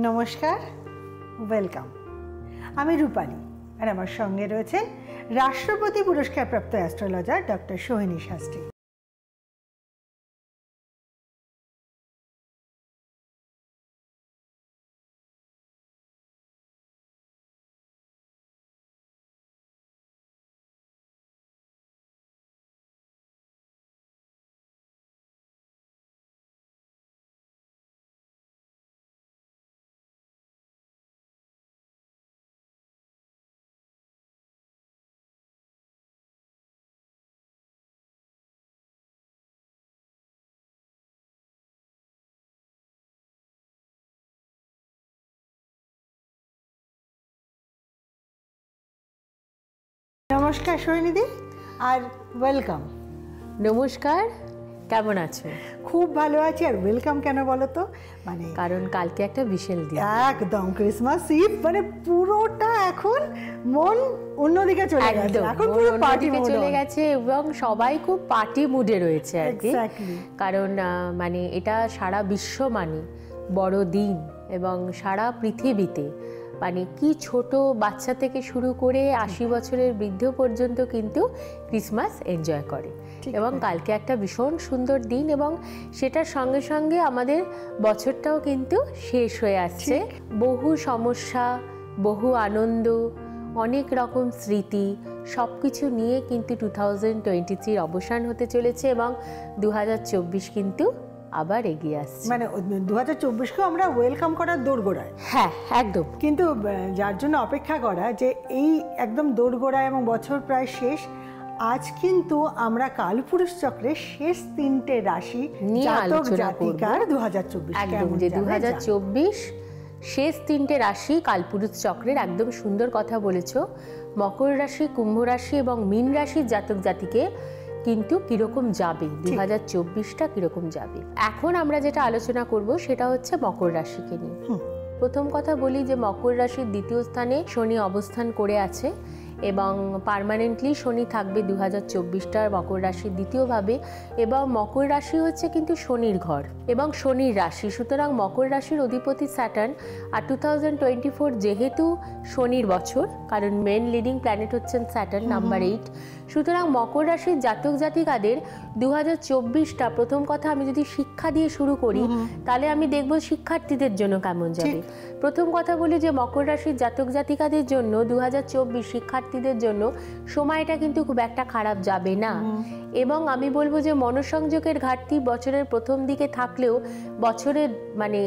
নমস্কার, ওয়েলকাম। আমি রূপালী, আর আমার সঙ্গে রয়েছেন রাষ্ট্রপতি পুরস্কারপ্রাপ্ত অ্যাস্ট্রোলজার ডক্টর সোহিনী শাস্ত্রী। নমস্কার সোহিনীদি, আর ওয়েলকাম। নমস্কার, কেমন আছো? খুব ভালো আছি। আর ওয়েলকাম কেন বলো তো? মানে কারণ কালকে একটা বিশাল দিন, একদম ক্রিসমাস ইভ, মানে পুরোটা এখন মন অন্যদিকে চলে গেছে, এখন পুরো পার্টি মুডে চলে গেছে এবং সবাই খুব পার্টি মুডে রয়েছে আর কি। কারণ মানে এটা সারা বিশ্ব মানে বড় দিন, এবং সারা পৃথিবীতে মানে কি ছোট বাচ্চা থেকে শুরু করে 80 বছরের বৃদ্ধ পর্যন্ত কিন্তু ক্রিসমাস এনজয় করে। এবং কালকে একটা ভীষণ সুন্দর দিন, এবং সেটার সঙ্গে সঙ্গে আমাদের বছরটাও কিন্তু শেষ হয়ে আসছে। বহু সমস্যা, বহু আনন্দ, অনেক রকম স্মৃতি, সব কিছু নিয়ে কিন্তু 2023 অবসান হতে চলেছে, এবং 2024 কিন্তু আবার এগিয়ে আসছে। মানে 2024-কে আমরা ওয়েলকাম করার দোরগোড়ায়। হ্যাঁ, একদম। কিন্তু যার জন্য অপেক্ষা করা যে এই একদম দোরগোড়ায় এবং বছর প্রায় শেষ, আজ কিন্তু আমরা কালপুরুষ চক্রের শেষ 3টে রাশি জাতক জাতিকার 2024 একদম, যে 2024 শেষ 3টে রাশি কালপুরুষ চক্রের। একদম সুন্দর কথা বলেছো। মকর রাশি, কুম্ভ রাশি এবং মীন রাশির জাতক জাতিকে কিন্তু কিরকম যাবে 2024টা, কিরকম যাবে। এখন আমরা যেটা আলোচনা করব সেটা হচ্ছে মকর রাশিকে নিয়ে। প্রথম কথা বলি যে মকর রাশির দ্বিতীয় স্থানে শনি অবস্থান করে আছে, এবং পার্মানেন্টলি শনি থাকবে 2024টার মকর রাশির দ্বিতীয়ভাবে। এবং মকর রাশি হচ্ছে কিন্তু শনির ঘর এবং শনির রাশি, সুতরাং মকর রাশির অধিপতি স্যাটার্ন। আর 2024 যেহেতু শনির বছর, কারণ মেন লিডিং প্ল্যানেট হচ্ছেন স্যাটার্ন, নাম্বার 8, সুতরাং মকর রাশির জাতক জাতিকাদের 2024টা, প্রথম কথা আমি যদি শিক্ষা দিয়ে শুরু করি তাহলে আমি দেখব শিক্ষার্থীদের জন্য কেমন যাবে। প্রথম কথা বলি যে মকর রাশির জাতক জাতিকাদের জন্য 2024 শিক্ষার্থীদের জন্য সময়টা কিন্তু খুব একটা খারাপ যাবে না। এবং আমি বলবো যে মনোসংযোগের ঘাটতি বছরের প্রথম দিকে থাকলেও বছরের মানে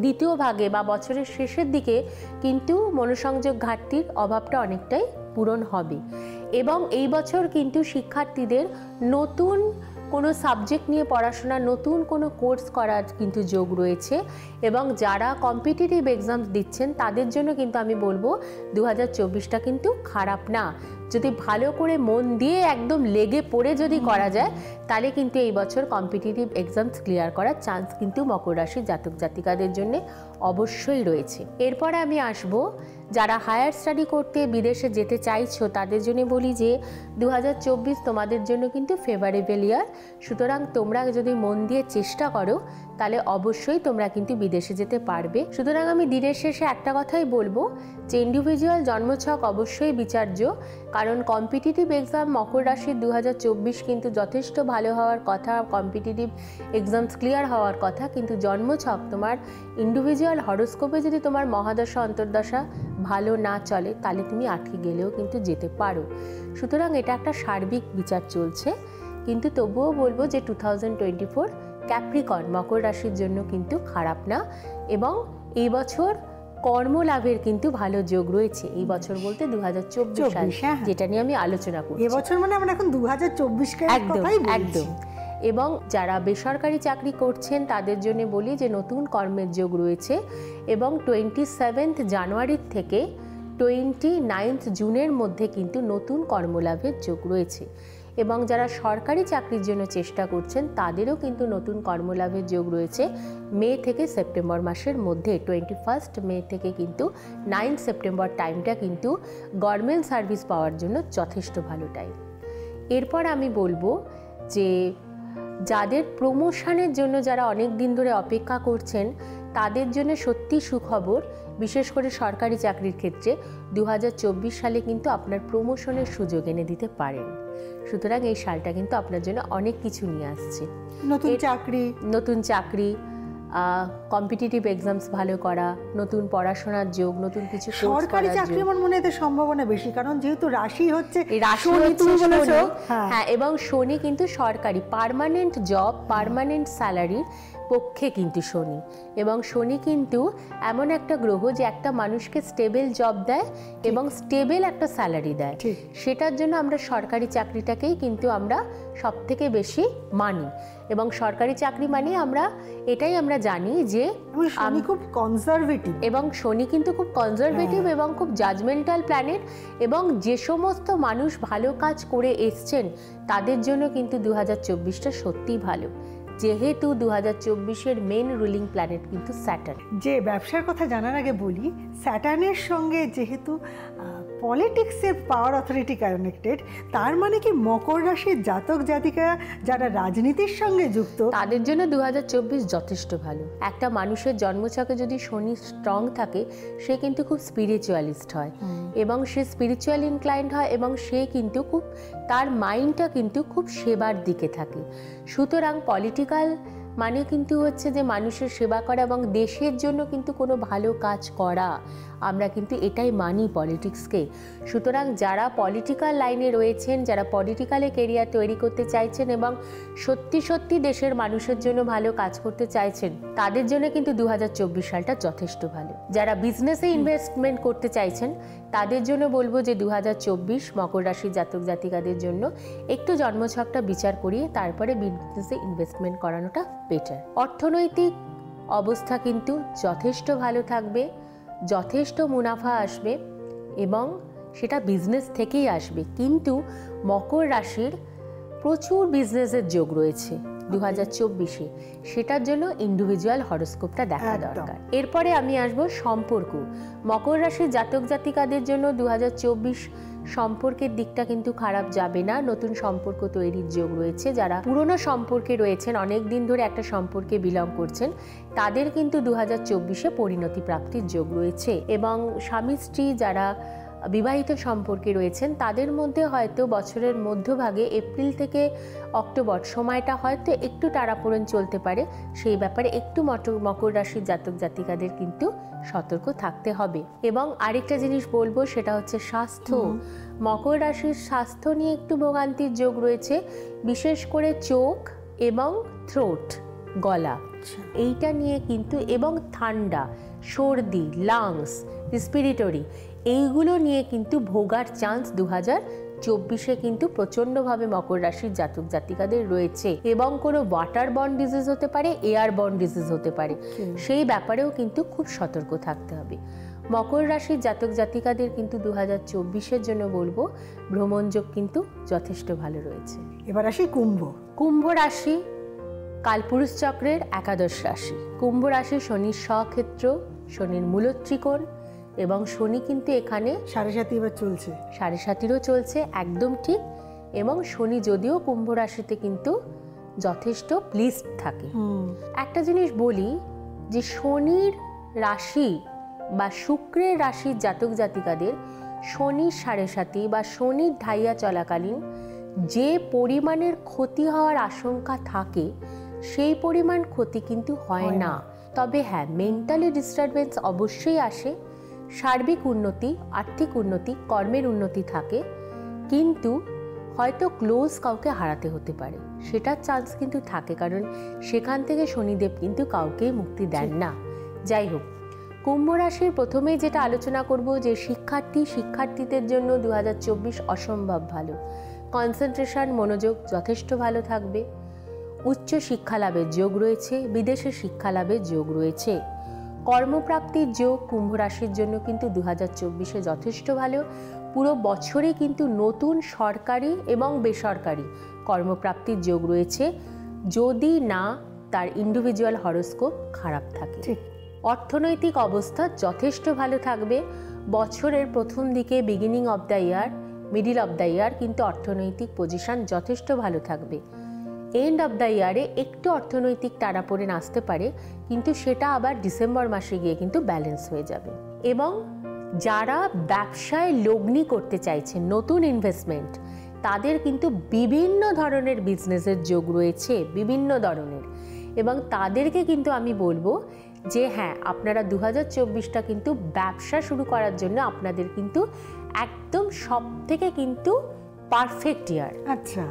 দ্বিতীয় ভাগে বা বছরের শেষের দিকে কিন্তু মনোসংযোগ ঘাটতির অভাবটা অনেকটাই পূরণ হবে। এবং এই বছর কিন্তু শিক্ষার্থীদের নতুন কোনো সাবজেক্ট নিয়ে পড়াশোনা, নতুন কোনো কোর্স করার কিন্তু যোগ রয়েছে। এবং যারা কম্পিটিটিভ এক্সাম দিচ্ছেন তাদের জন্য কিন্তু আমি বলবো 2024টা কিন্তু খারাপ না। যদি ভালো করে মন দিয়ে একদম লেগে পড়ে যদি করা যায় তাহলে কিন্তু এই বছর কম্পিটিটিভ এক্সামস ক্লিয়ার করার চান্স কিন্তু মকর রাশির জাতক জাতিকাদের জন্য অবশ্যই রয়েছে। এরপরে আমি আসবো যারা হায়ার স্টাডি করতে বিদেশে যেতে চাইছো তাদের জন্য বলি যে 2024 তোমাদের জন্য কিন্তু ফেভারেবল ইয়ার। সুতরাং তোমরা যদি মন দিয়ে চেষ্টা করো তাহলে অবশ্যই তোমরা কিন্তু বিদেশে যেতে পারবে। সুতরাং আমি দিনের শেষে একটা কথাই বলবো যে ইন্ডিভিজুয়াল জন্মছক অবশ্যই বিচার্য, কারণ কম্পিটিটিভ এক্সাম মকর রাশির 2024 কিন্তু যথেষ্ট ভালো হওয়ার কথা, কম্পিটিটিভ এক্সামস ক্লিয়ার হওয়ার কথা। কিন্তু জন্মছক তোমার ইন্ডিভিজুয়াল হরোস্কোপে যদি তোমার মহাদশা অন্তর্দশা ভালো না চলে তাহলে তুমি আটকে গেলেও কিন্তু যেতে পারো। সুতরাং এটা একটা সার্বিক বিচার চলছে। কিন্তু তবুও বলবো যে 2024 ক্যাপ্রিকর্ন মকর রাশির জন্য কিন্তু খারাপ না, এবং এই বছর কর্মলাভের কিন্তু ভালো যোগ রয়েছে। এই বছর বলতে 2024 সাল, যেটা নিয়ে আমি আলোচনা করছি। এই বছর মানে আমরা এখন 2024কে একদম। এবং যারা বেসরকারি চাকরি করছেন তাদের জন্য বলি যে নতুন কর্মের যোগ রয়েছে, এবং 27 জানুয়ারির থেকে 29 জুনের মধ্যে কিন্তু নতুন কর্মলাভের যোগ রয়েছে। এবং যারা সরকারি চাকরির জন্য চেষ্টা করছেন তাদেরও কিন্তু নতুন কর্মলাভের যোগ রয়েছে মে থেকে সেপ্টেম্বর মাসের মধ্যে। 21 মে থেকে কিন্তু 9 সেপ্টেম্বর টাইমটা কিন্তু গভর্নমেন্ট সার্ভিস পাওয়ার জন্য যথেষ্ট ভালো টাইম। এরপর আমি বলবো যে যাদের প্রমোশনের জন্য যারা অনেক দিন ধরে অপেক্ষা করছেন তাদের জন্য সত্যি সুখবর, বিশেষ করে সরকারি চাকরির ক্ষেত্রে 2024 সালে কিন্তু আপনার প্রমোশনের সুযোগ এনে দিতে পারেন। সুতরাং এই সালটা কিন্তু আপনার জন্য অনেক কিছু নিয়ে আসছে। নতুন চাকরি, কম্পিটিটিভ এক্সামস ভালো করা, নতুন পড়াশোনার যোগ, নতুন কিছু সরকারি চাকরি আমার মনে হয় সম্ভাবনা বেশি, কারণ যেহেতু রাশি হচ্ছে হ্যাঁ, এবং শনি কিন্তু সরকারি পার্মানেন্ট জব, পার্মানেন্ট স্যালারির পক্ষে কিন্তু শনি, এবং শনি কিন্তু এমন একটা গ্রহ যে একটা মানুষকে স্টেবল জব দেয় এবং স্টেবল একটা স্যালারি দেয়। সেটার জন্য আমরা সরকারি চাকরিটাকেই কিন্তু আমরা সব থেকে বেশি মানি, এবং সরকারি চাকরি মানে এটাই আমরা জানি যে শনি খুব কনজারভেটিভ, এবং শনি কিন্তু খুব কনজারভেটিভ এবং খুব জাজমেন্টাল প্ল্যানেট, এবং যে সমস্ত মানুষ ভালো কাজ করে এসছেন তাদের জন্য কিন্তু 2024টা সত্যিই ভালো, যেহেতু 2024-এর মেন রুলিং প্ল্যানেট কিন্তু স্যাটার্ন। যে ব্যবসার কথা জানার আগে বলি, স্যাটার্নের সঙ্গে যেহেতু পলিটিক্সের পাওয়ার অথরিটি কানেক্টেড, তার মানে কি মকর রাশির জাতক জাতিকা যারা রাজনীতির সঙ্গে যুক্ত তাদের জন্য 2024 যথেষ্ট ভালো। একটা মানুষের জন্মছকে যদি শনি স্ট্রং থাকে, সে কিন্তু খুব স্পিরিচুয়ালিস্ট হয় এবং সে স্পিরিচুয়াল ইনক্লাইন্ড হয়, এবং সে কিন্তু খুব তার মাইন্ডটা কিন্তু খুব সেবার দিকে থাকে। সুতরাং পলিটিক্যাল মানে কিন্তু হচ্ছে যে মানুষের সেবা করা এবং দেশের জন্য কিন্তু কোনো ভালো কাজ করা, আমরা কিন্তু এটাই মানি পলিটিক্সকে। সুতরাং যারা পলিটিক্যাল লাইনে রয়েছেন, যারা পলিটিক্যালে কেরিয়ার তৈরি করতে চাইছেন এবং সত্যি সত্যি দেশের মানুষের জন্য ভালো কাজ করতে চাইছেন, তাদের জন্য কিন্তু 2024 সালটা যথেষ্ট ভালো। যারা বিজনেসে ইনভেস্টমেন্ট করতে চাইছেন তাদের জন্য বলবো যে 2024 মকর রাশির জাতক জাতিকাদের জন্য একটু জন্মছকটা বিচার করিয়ে তারপরে বিজনেসে ইনভেস্টমেন্ট করানোটা বেটার। অর্থনৈতিক অবস্থা কিন্তু যথেষ্ট ভালো থাকবে, যথেষ্ট মুনাফা আসবে এবং সেটা বিজনেস থেকেই আসবে, কিন্তু মকর রাশির প্রচুর বিজনেসের যোগ রয়েছে 2024-এ, সেটার জন্য ইন্ডিভিজুয়াল হরোস্কোপটা দেখা দরকার। এরপরে আমি আসবো সম্পর্ক। মকর রাশির জাতক জাতিকাদের জন্য 2024 সম্পর্কের দিকটা কিন্তু খারাপ যাবে না, নতুন সম্পর্ক তৈরির যোগ রয়েছে। যারা পুরনো সম্পর্কে রয়েছেন, অনেক দিন ধরে একটা সম্পর্কে বিলং করছেন, তাদের কিন্তু 2024-এ পরিণতি প্রাপ্তির যোগ রয়েছে, এবং স্বামী স্ত্রী যারা বিবাহিত সম্পর্কে রয়েছেন তাদের মধ্যে হয়তো বছরের মধ্যভাগে এপ্রিল থেকে অক্টোবর সময়টা হয়তো একটু টানাপোড়েন চলতে পারে, সেই ব্যাপারে একটু মকর রাশির জাতক জাতিকাদের কিন্তু সতর্ক থাকতে হবে। এবং আরেকটা জিনিস বলবো, সেটা হচ্ছে স্বাস্থ্য। মকর রাশির স্বাস্থ্য নিয়ে একটু ভোগান্তির যোগ রয়েছে, বিশেষ করে চোখ এবং থ্রোট, গলা, এইটা নিয়ে কিন্তু, এবং ঠান্ডা, সর্দি, লাংস, রেসপিরেটরি, এইগুলো নিয়ে কিন্তু ভোগার চান্স 2024-এ কিন্তু প্রচণ্ডভাবে মকর রাশির জাতক জাতিকাদের রয়েছে, এবং কোনো ওয়াটার বর্ন ডিজিজ হতে পারে, এয়ার বর্ন ডিজিজ হতে পারে, সেই ব্যাপারেও কিন্তু খুব সতর্ক থাকতে হবে। মকর রাশির জাতক জাতিকাদের কিন্তু 2024-এর জন্য বলবো ভ্রমণযোগ কিন্তু যথেষ্ট ভালো রয়েছে। এবার আসি কুম্ভ রাশি কালপুরুষ চক্রের একাদশ রাশি। কুম্ভ রাশি শনির স্বক্ষেত্র, শনির মূলত্রিকোণ, এবং শনি কিন্তু এখানে 7.5 এবার চলছে, 7.5-ও চলছে, একদম ঠিক। এবং শনি যদিও কুম্ভ রাশিতে কিন্তু যথেষ্ট প্লিজড থাকে। একটা জিনিস বলি যে শনির রাশি বা শুক্রের রাশির জাতক জাতিকাদের শনির 7.5 বা শনির ঢাইয়া চলাকালীন যে পরিমাণের ক্ষতি হওয়ার আশঙ্কা থাকে, সেই পরিমাণ ক্ষতি কিন্তু হয় না। তবে হ্যাঁ, মেন্টালি ডিস্টারবেন্স অবশ্যই আসে, সার্বিক উন্নতি, আর্থিক উন্নতি, কর্মের উন্নতি থাকে, কিন্তু হয়তো ক্লোজ কাউকে হারাতে হতে পারে, সেটার চান্স কিন্তু থাকে, কারণ সেখান থেকে শনিদেব কিন্তু কাউকেই মুক্তি দেন না। যাই হোক, কুম্ভ রাশির প্রথমেই যেটা আলোচনা করব যে শিক্ষার্থীদের জন্য 2024 অসম্ভব ভালো। কনসেন্ট্রেশন, মনোযোগ যথেষ্ট ভালো থাকবে। উচ্চ শিক্ষা লাভের যোগ রয়েছে, বিদেশে শিক্ষা লাভের যোগ রয়েছে। কর্মপ্রাপ্তির যোগ কুম্ভ রাশির জন্য কিন্তু 2024-এ যথেষ্ট ভালো। পুরো বছরে কিন্তু নতুন সরকারি এবং বেসরকারি কর্মপ্রাপ্তির যোগ রয়েছে, যদি না তার ইন্ডিভিজুয়াল হরোস্কোপ খারাপ থাকে। অর্থনৈতিক অবস্থা যথেষ্ট ভালো থাকবে। বছরের প্রথম দিকে, beginning of the year, middle of the year কিন্তু অর্থনৈতিক পজিশন যথেষ্ট ভালো থাকবে। এন্ড অফ দ্য ইয়ারে একটু অর্থনৈতিক টানাপোড়েন আসতে পারে, কিন্তু সেটা আবার ডিসেম্বর মাসে গিয়ে কিন্তু ব্যালেন্স হয়ে যাবে। এবং যারা ব্যবসায় লগ্নি করতে চাইছেন, নতুন ইনভেস্টমেন্ট, তাদের কিন্তু বিভিন্ন ধরনের বিজনেসের যোগ রয়েছে, বিভিন্ন ধরনের। এবং তাদেরকে কিন্তু আমি বলবো যে হ্যাঁ, আপনারা 2024টা কিন্তু ব্যবসা শুরু করার জন্য আপনাদের কিন্তু একদম সব থেকে কিন্তু পারফেক্ট ইয়ার। আচ্ছা,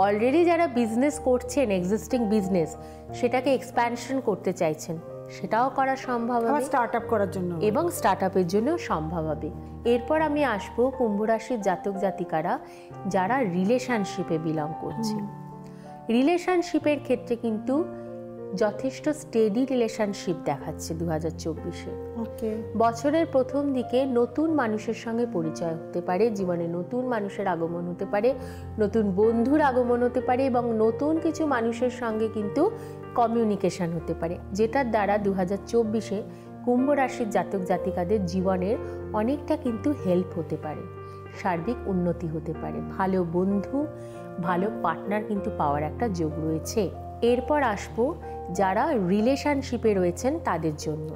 অলরেডি যারা বিজনেস করছেন, এক্সিস্টিং বিজনেস, সেটাকে এক্সপ্যানশন করতে চাইছেন, সেটাও করা সম্ভব হবে, স্টার্টআপ করার জন্য এবং স্টার্টআপের জন্য সম্ভব হবে। এরপর আমি আসবো কুম্ভ রাশির জাতক জাতিকারা যারা রিলেশনশিপে বিলং করছে। রিলেশনশিপের ক্ষেত্রে কিন্তু যথেষ্ট স্টেডি রিলেশনশিপ দেখাচ্ছে 2024-এ। বছরের প্রথম দিকে নতুন মানুষের সঙ্গে পরিচয় হতে পারে, জীবনে নতুন মানুষের আগমন হতে পারে, নতুন বন্ধুর আগমন হতে পারে, এবং নতুন কিছু মানুষের সঙ্গে কিন্তু কমিউনিকেশন হতে পারে, যেটার দ্বারা 2024-এ কুম্ভ রাশির জাতক জাতিকাদের জীবনের অনেকটা কিন্তু হেল্প হতে পারে, সার্বিক উন্নতি হতে পারে, ভালো বন্ধু, ভালো পার্টনার কিন্তু পাওয়ার একটা যোগ রয়েছে। এরপর আসবো যারা রিলেশনশিপে রয়েছেন তাদের জন্য,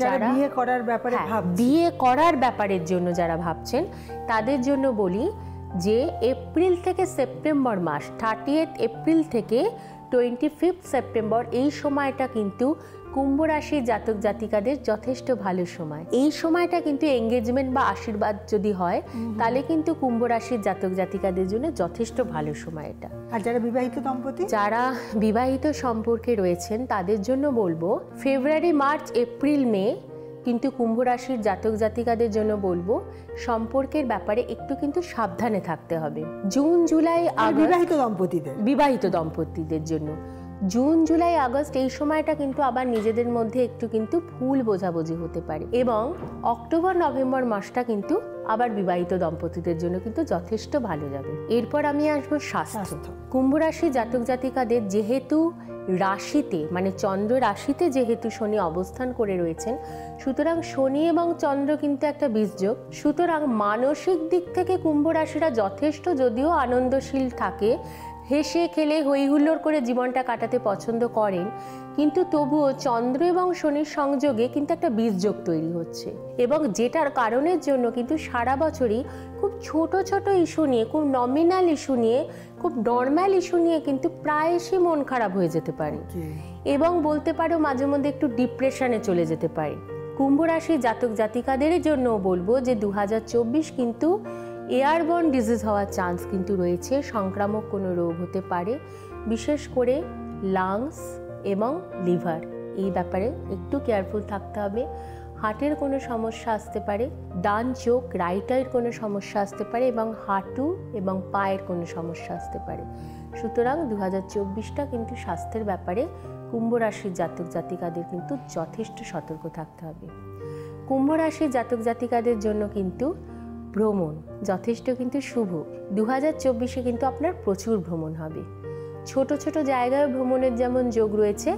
যারা বিয়ে করার ব্যাপারে বিয়ে করার ব্যাপারের জন্য যারা ভাবছেন, তাদের জন্য বলি যে এপ্রিল থেকে সেপ্টেম্বর মাস, 30 এপ্রিল থেকে 25 সেপ্টেম্বর, এই সময়টা কিন্তু কুম্ভ রাশির জাতক জাতিকাদের যথেষ্ট ভালো সময়। এই সময়টা কিন্তু এঙ্গেজমেন্ট বা আশীর্বাদ যদি হয়, তাহলে কিন্তু কুম্ভ রাশির জাতক জাতিকাদের জন্য যথেষ্ট ভালো সময় এটা। আর যারা বিবাহিত দম্পতি, যারা বিবাহিত সম্পর্কে রয়েছেন, তাদের জন্য বলবো ফেব্রুয়ারি, মার্চ, এপ্রিল, মে কিন্তু কুম্ভ রাশির জাতক জাতিকাদের জন্য বলবো সম্পর্কের ব্যাপারে একটু কিন্তু সাবধানে থাকতে হবে। জুন, জুলাই, বিবাহিত দম্পতিদের জন্য জুন, জুলাই, আগস্ট এই সময়টা কিন্তু আবার নিজেদের মধ্যে একটু কিন্তু ভুল বোঝাবুঝি হতে পারে, এবং অক্টোবর, নভেম্বর মাসটা কিন্তু আবার বিবাহিত দম্পতিদের জন্য কিন্তু যথেষ্ট ভালো যাবে। এরপর আমি আসবো স্বাস্থ্য। কুম্ভ রাশি জাতক জাতিকাদের যেহেতু রাশিতে, মানে চন্দ্র রাশিতে যেহেতু শনি অবস্থান করে রয়েছেন, সুতরাং শনি এবং চন্দ্র কিন্তু একটা বীজযোগ। সুতরাং মানসিক দিক থেকে কুম্ভ রাশিরা যথেষ্ট, যদিও আনন্দশীল থাকে, হেসে খেলে হই হুল্লোড় করে জীবনটা কাটাতে পছন্দ করেন, কিন্তু তবুও চন্দ্র এবং শনির সংযোগে কিন্তু একটা বীজযোগ তৈরি হচ্ছে, এবং যেটার কারণের জন্য কিন্তু সারা বছরই খুব ছোট ছোট ইস্যু নিয়ে, খুব নমিনাল ইস্যু নিয়ে, খুব নর্মাল ইস্যু নিয়ে কিন্তু প্রায়শই মন খারাপ হয়ে যেতে পারে, এবং বলতে পারো মাঝে মধ্যে একটু ডিপ্রেশনে চলে যেতে পারে। কুম্ভ রাশির জাতক জাতিকাদের জন্য বলবো যে 2024 কিন্তু এয়ারবর্ন ডিজিজ হওয়ার চান্স কিন্তু রয়েছে, সংক্রামক কোনো রোগ হতে পারে, বিশেষ করে লাংস এবং লিভার, এই ব্যাপারে একটু কেয়ারফুল থাকতে হবে। হার্টের কোনো সমস্যা আসতে পারে, ডান চোখ, রাইট আইয়ের কোনো সমস্যা আসতে পারে, এবং হাঁটু এবং পায়ের কোনো সমস্যা আসতে পারে। সুতরাং 2024টা কিন্তু স্বাস্থ্যের ব্যাপারে কুম্ভ রাশির জাতক জাতিকাদের কিন্তু যথেষ্ট সতর্ক থাকতে হবে। কুম্ভ রাশির জাতক জাতিকাদের জন্য কিন্তু ভ্রমণ যথেষ্ট কিন্তু শুভ। 2024-এ কিন্তু আপনার প্রচুর ভ্রমণ হবে, ছোট ছোট জায়গায় ভ্রমণের যেমন যোগ রয়েছে,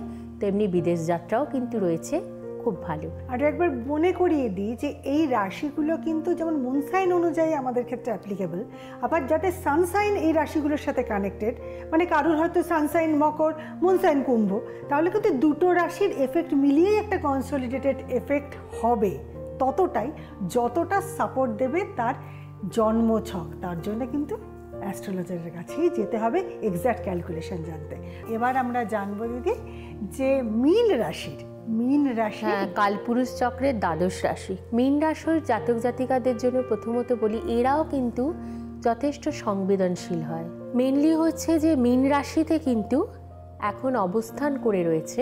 তেমনি বিদেশ যাত্রাও কিন্তু রয়েছে, খুব ভালো। আর একবার মনে করিয়ে দিই যে এই রাশিগুলো কিন্তু যেমন মুনসাইন অনুযায়ী আমাদের ক্ষেত্রে অ্যাপ্লিকেবল, আবার যাতে সানসাইন এই রাশিগুলোর সাথে কানেক্টেড, মানে কারোর হয়তো সানসাইন মকর, মুনসাইন কুম্ভ, তাহলে কিন্তু দুটো রাশির এফেক্ট মিলিয়েই একটা কনসলিডেটেড এফেক্ট হবে, ততটাই যতটা সাপোর্ট দেবে তার জন্মছক। তার জন্য কিন্তু অ্যাস্ট্রোলজারের কাছেই যেতে হবে এক্স্যাক্ট ক্যালকুলেশন জানতে। এবার আমরা জানবো দিদি যে মীন রাশি কালপুরুষ চক্রের দ্বাদশ রাশি। মীন রাশির জাতক জাতিকাদের জন্য প্রথমত বলি, এরাও কিন্তু যথেষ্ট সংবেদনশীল হয়। মেনলি হচ্ছে যে মীন রাশিতে কিন্তু এখন অবস্থান করে রয়েছে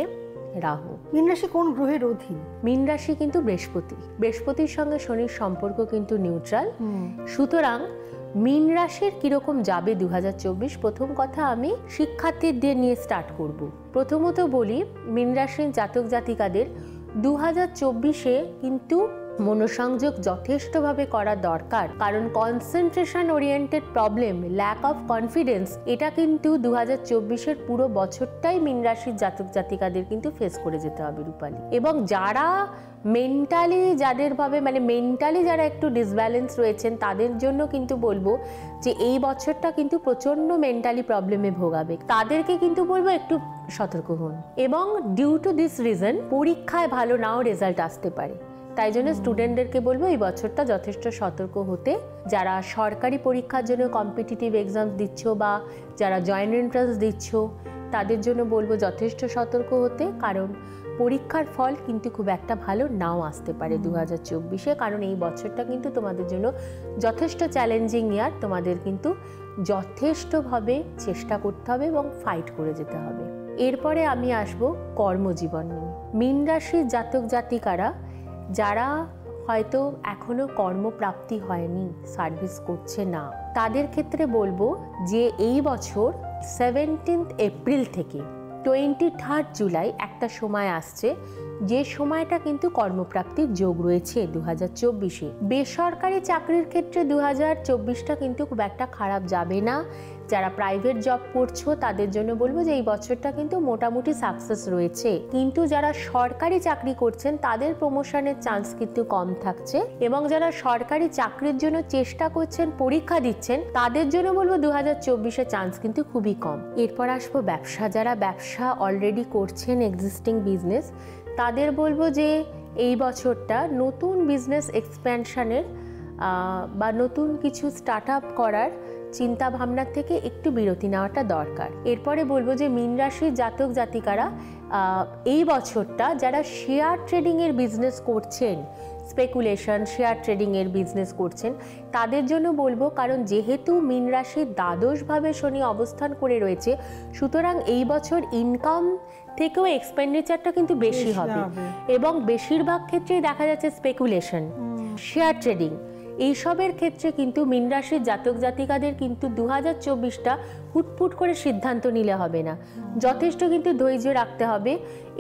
রাহু। মীন রাশি কোন গ্রহের অধীন? মীন রাশি কিন্তু বৃহস্পতির সঙ্গে শনির সম্পর্ক কিন্তু নিউট্রাল। সুতরাং মীন রাশির কিরকম যাবে 2024, প্রথম কথা আমি শিক্ষার্থীদের নিয়ে স্টার্ট করব। প্রথমত বলি, মীন রাশির জাতক জাতিকাদের 2024-এ কিন্তু মনোসংযোগ যথেষ্টভাবে করা দরকার, কারণ concentration oriented problem, lack of confidence, এটা কিন্তু 2024-এর পুরো বছরটাই মীন রাশির জাতক জাতিকাদের কিন্তু ফেস করে যেতে হবে রূপালী। এবং যারা মেন্টালি যারা একটু ডিসব্যালেন্স রয়েছেন তাদের জন্য কিন্তু বলবো যে এই বছরটা কিন্তু প্রচন্ড মেন্টালি প্রবলেমে ভোগাবে, তাদেরকে কিন্তু বলবো একটু সতর্ক হন। এবং ডিউ টু দিস রিজন পরীক্ষায় ভালো নাও রেজাল্ট আসতে পারে, তাই জন্য স্টুডেন্টদেরকে বলবো এই বছরটা যথেষ্ট সতর্ক হতে। যারা সরকারি পরীক্ষার জন্য কম্পিটিটিভ এক্সাম দিচ্ছ বা যারা জয়েন্ট এন্ট্রান্স দিচ্ছ তাদের জন্য বলবো যথেষ্ট সতর্ক হতে, কারণ পরীক্ষার ফল কিন্তু খুব একটা ভালো নাও আসতে পারে 2024-এ, কারণ এই বছরটা কিন্তু তোমাদের জন্য যথেষ্ট চ্যালেঞ্জিং ইয়ার। তোমাদের কিন্তু যথেষ্টভাবে চেষ্টা করতে হবে এবং ফাইট করে যেতে হবে। এরপরে আমি আসব কর্মজীবন নিয়ে। মীন রাশির জাতক জাতিকারা যারা হয়তো এখনো কর্মপ্রাপ্তি হয়নি, সার্ভিস করছে না, তাদের ক্ষেত্রে বলবো যে এই বছর 17 এপ্রিল থেকে 23 জুলাই একটা সময় আসছে, যে সময়টা কিন্তু কর্মপ্রাপ্তির যোগ রয়েছে 2024-এ। বেসরকারি চাকরির ক্ষেত্রে 2024টা কিন্তু খুব একটা খারাপ যাবে না। যারা প্রাইভেট জব করছো তাদের জন্য বলবো যে এই বছরটা কিন্তু মোটামুটি সাকসেস রয়েছে, কিন্তু যারা সরকারি চাকরি করছেন তাদের প্রমোশনের চান্স কিন্তু কম থাকছে। এবং যারা সরকারি চাকরির জন্য চেষ্টা করছেন, পরীক্ষা দিচ্ছেন, তাদের জন্য বলবো 2024-এ চান্স কিন্তু খুবই কম। এরপর আসবো ব্যবসা। যারা ব্যবসা অলরেডি করছেন, এক্সিস্টিং বিজনেস, তাদের বলবো যে এই বছরটা নতুন বিজনেস এক্সপ্যানশনের বা নতুন কিছু স্টার্ট আপ করার চিন্তা ভাবনার থেকে একটু বিরতি নেওয়াটা দরকার। এরপরে বলবো যে মীন রাশির জাতক জাতিকারা এই বছরটা যারা শেয়ার ট্রেডিংয়ের বিজনেস করছেন, স্পেকুলেশন শেয়ার ট্রেডিংয়ের বিজনেস করছেন, তাদের জন্য বলবো, কারণ যেহেতু মীন রাশির দ্বাদশভাবে শনি অবস্থান করে রয়েছে, সুতরাং এই বছর ইনকাম থেকেও এক্সপেন্ডিচারটা কিন্তু বেশি হবে। এবং বেশিরভাগ ক্ষেত্রেই দেখা যাচ্ছে স্পেকুলেশন, শেয়ার ট্রেডিং, এইসবের ক্ষেত্রে কিন্তু মীন রাশির জাতক জাতিকাদের কিন্তু 2024টা হুটফুট করে সিদ্ধান্ত নিলে হবে না, যথেষ্ট কিন্তু ধৈর্য রাখতে হবে।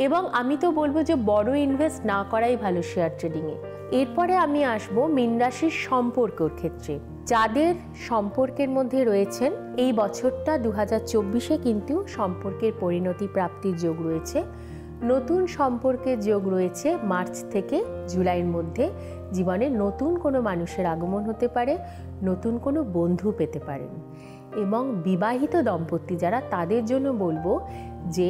এবং আমি তো বলবো যে বড় ইনভেস্ট না করাই ভালো শেয়ার ট্রেডিংয়ে। এরপরে আমি আসবো মীন রাশির সম্পর্কের ক্ষেত্রে। যাদের সম্পর্কের মধ্যে রয়েছেন, এই বছরটা 2024-এ কিন্তু সম্পর্কের পরিণতি প্রাপ্তির যোগ রয়েছে। নতুন সম্পর্কের যোগ রয়েছে মার্চ থেকে জুলাইয়ের মধ্যে। জীবনে নতুন কোনো মানুষের আগমন হতে পারে, নতুন কোনো বন্ধু পেতে পারেন। এবং বিবাহিত দম্পতি যারা, তাদের জন্য বলবো যে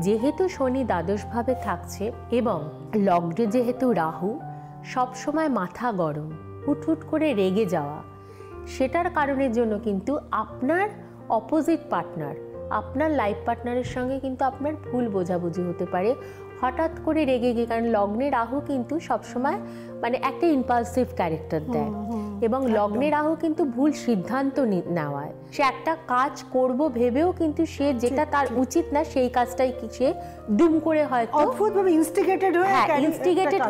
যেহেতু শনি দ্বাদশভাবে থাকছে এবং লগ্নে যেহেতু রাহু, সবসময় মাথা গরম, হুটহুট করে রেগে যাওয়া, সেটার কারণের জন্য কিন্তু আপনার অপোজিট পার্টনার, আপনার লাইফ পার্টনারের সঙ্গে কিন্তু আপনার ভুল বোঝাবুঝি হতে পারে হঠাৎ করে রেগে গিয়ে। কারণ লগ্নে রাহু কিন্তু সবসময় একটা ইম্পালসিভ ক্যারেক্টার দেয়, এবং লগ্নে রাহু কিন্তু ভুল সিদ্ধান্ত নেওয়ায়, সে একটা কাজ করব ভেবেও কিন্তু সে যেটা তার উচিত না সেই কাজটাই সে দুম করে হয়তো ইনস্টিগেটেড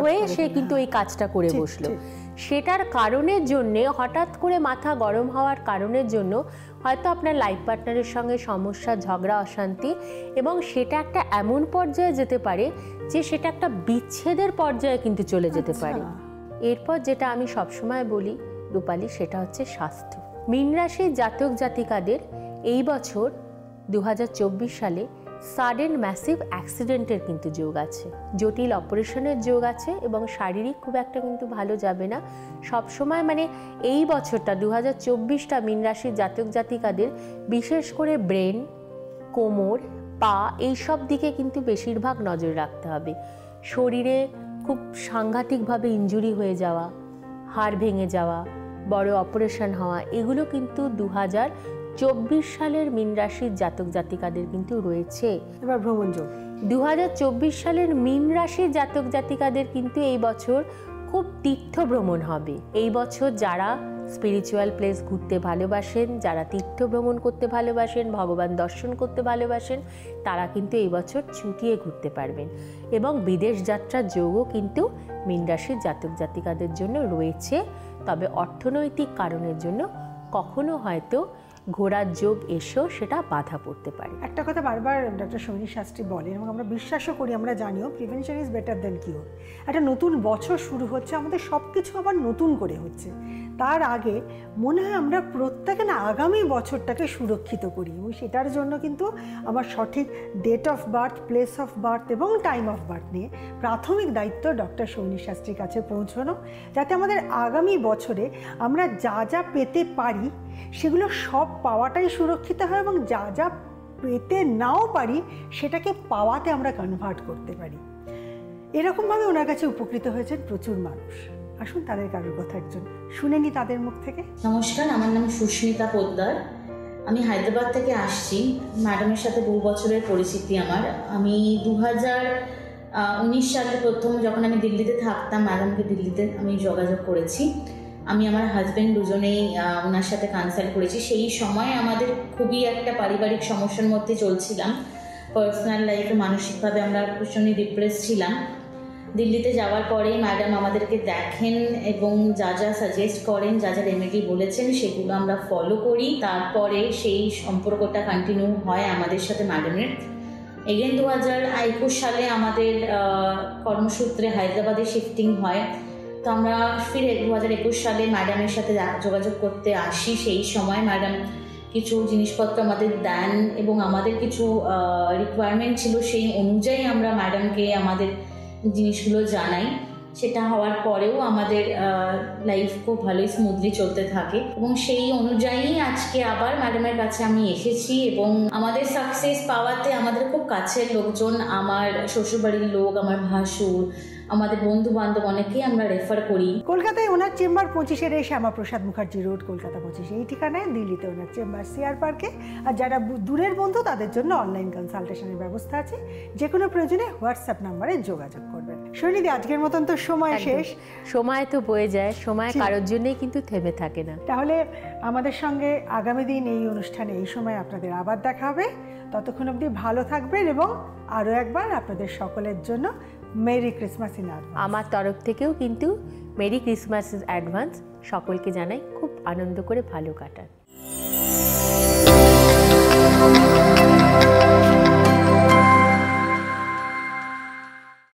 হয়ে সে কিন্তু এই কাজটা করে বসলো। সেটার কারণের জন্যে, হঠাৎ করে মাথা গরম হওয়ার কারণের জন্য হয়তো আপনার লাইফ পার্টনারের সঙ্গে সমস্যা, ঝগড়া, অশান্তি, এবং সেটা একটা এমন পর্যায়ে যেতে পারে যে সেটা একটা বিচ্ছেদের পর্যায়ে কিন্তু চলে যেতে পারে। এরপর যেটা আমি সবসময় বলি রূপালী, সেটা হচ্ছে স্বাস্থ্য। মীন রাশির জাতক জাতিকাদের এই বছর 2024 সালে সাডেন ম্যাসিভ অ্যাক্সিডেন্টের কিন্তু যোগ আছে, জটিল অপারেশনের যোগ আছে, এবং শারীরিক খুব একটা কিন্তু ভালো যাবে না। সবসময় এই বছরটা 2024টা মীন রাশির জাতক জাতিকাদের বিশেষ করে ব্রেন, কোমর, পা, এইসব দিকে কিন্তু বেশিরভাগ নজর রাখতে হবে। শরীরে খুব সাংঘাতিকভাবে ইনজুরি হয়ে যাওয়া, হাড় ভেঙে যাওয়া, বড় অপারেশন হওয়া, এগুলো কিন্তু 2024 সালের মীন রাশির জাতক জাতিকাদের কিন্তু রয়েছে। এবার ভ্রমণ যোগ 2024 সালের মীন রাশির জাতক জাতিকাদের কিন্তু এই বছর খুব তীর্থ ভ্রমণ হবে। এই বছর যারা স্পিরিচুয়াল প্লেস ঘুরতে ভালোবাসেন, যারা তীর্থ ভ্রমণ করতে ভালোবাসেন, ভগবান দর্শন করতে ভালোবাসেন, তারা কিন্তু এই বছর ছুটিয়ে ঘুরতে পারবেন। এবং বিদেশ যাত্রার যোগও কিন্তু মীন রাশির জাতক জাতিকাদের জন্য রয়েছে। তবে অর্থনৈতিক কারণের জন্য কখনো হয়তো ঘোড়ার যোগ এসেও সেটা বাধা পড়তে পারে। একটা কথা বারবার ডক্টর সৌনী শাস্ত্রী বলেন এবং আমরা বিশ্বাসও করি, আমরা জানিও, prevention is better than cure. একটা নতুন বছর শুরু হচ্ছে, আমাদের সব কিছু আবার নতুন করে হচ্ছে, তার আগে মনে হয় আমরা প্রত্যেকে না আগামী বছরটাকে সুরক্ষিত করি, এবং সেটার জন্য কিন্তু আমার সঠিক date of birth, place of birth এবং টাইম অফ বার্থ নিয়ে প্রাথমিক দায়িত্ব ডক্টর সৌনী শাস্ত্রীর কাছে পৌঁছানো, যাতে আমাদের আগামী বছরে আমরা যা যা পেতে পারি সেগুলো সব পাওয়াটাই সুরক্ষিত হয়, এবং যা যা পেতে নাও পারি সেটাকে পাওয়াতে আমরা কনভার্ট করতে পারি। এরকমভাবে ওনার কাছে উপকৃত হয়েছেন প্রচুর মানুষ। আসুন তাদের কারোর কথা একজন শুনে নি তাদের মুখ থেকে। নমস্কার, আমার নাম সুস্মিতা পোদ্দার। আমি হায়দ্রাবাদ থেকে আসছি। ম্যাডামের সাথে বহু বছরের পরিচিতি আমার। আমি 2019 সালে প্রথম যখন আমি দিল্লিতে থাকতাম, ম্যাডামকে দিল্লিতে আমি যোগাযোগ করেছি। আমি আমার হাজব্যান্ড দুজনেই ওনার সাথে কনসাল্ট করেছি। সেই সময় আমাদের খুবই একটা পারিবারিক সমস্যার মধ্যে চলছিলাম। পার্সোনাল লাইফে মানসিকভাবে আমরা ভীষণই ডিপ্রেস ছিলাম। দিল্লিতে যাওয়ার পরেই ম্যাডাম আমাদেরকে দেখেন এবং যা যা সাজেস্ট করেন, যা যা রেমেডি বলেছেন সেগুলো আমরা ফলো করি। তারপরে সেই সম্পর্কটা কন্টিনিউ হয় আমাদের সাথে ম্যাডামের। এগেন 2021 সালে আমাদের কর্মসূত্রে হায়দ্রাবাদে শিফটিং হয়। তো আমরা ফিরে 2021 সালে ম্যাডামের সাথে যোগাযোগ করতে আসি। সেই সময় ম্যাডাম কিছু জিনিসপত্র আমাদের দেন এবং আমাদের কিছু রিকোয়ারমেন্ট ছিল, সেই অনুযায়ী আমরা ম্যাডামকে আমাদের জিনিসগুলো জানাই। সেটা হওয়ার পরেও আমাদের লাইফ খুব ভালোই স্মুথলি চলতে থাকে এবং সেই অনুযায়ী আজকে আবার ম্যাডামের কাছে আমি এসেছি। এবং আমাদের সাকসেস পাওয়াতে আমাদের খুব কাছের লোকজন, আমার শ্বশুরবাড়ির লোক, আমার ভাসুর, আমাদের বন্ধু বান্ধব অনেকেই আমরা রেফার করি। কলকাতায় ওনার চেম্বার 25-এর শ্যামাপ্রসাদ মুখার্জি রোড, কলকাতা 25 এই ঠিকানায়। দিল্লিতে ওনার চেম্বার সিআর পার্কে। আর যারা দূরের বন্ধু তাদের জন্য অনলাইন কনসালটেশনের ব্যবস্থা আছে। যে কোনো প্রয়োজনে হোয়াটসঅ্যাপ নাম্বারে যোগাযোগ করবেন। সৈনিধি, আজকের মতন তো সময় শেষ। সময় তো বয়ে যায়, সময় কারোর জন্যই কিন্তু থেমে থাকে না। তাহলে আমাদের সঙ্গে আগামী দিন এই অনুষ্ঠানে এই সময় আপনাদের আবার দেখা হবে। ততক্ষণ অবধি ভালো থাকবেন এবং আরও একবার আপনাদের সকলের জন্য মেরি ক্রিসমাস ইন অ্যাডভান্স। আমার তরফ থেকেও কিন্তু মেরি ক্রিসমাস অ্যাডভান্স সকলকে জানাই, খুব আনন্দ করে ভালো কাটান।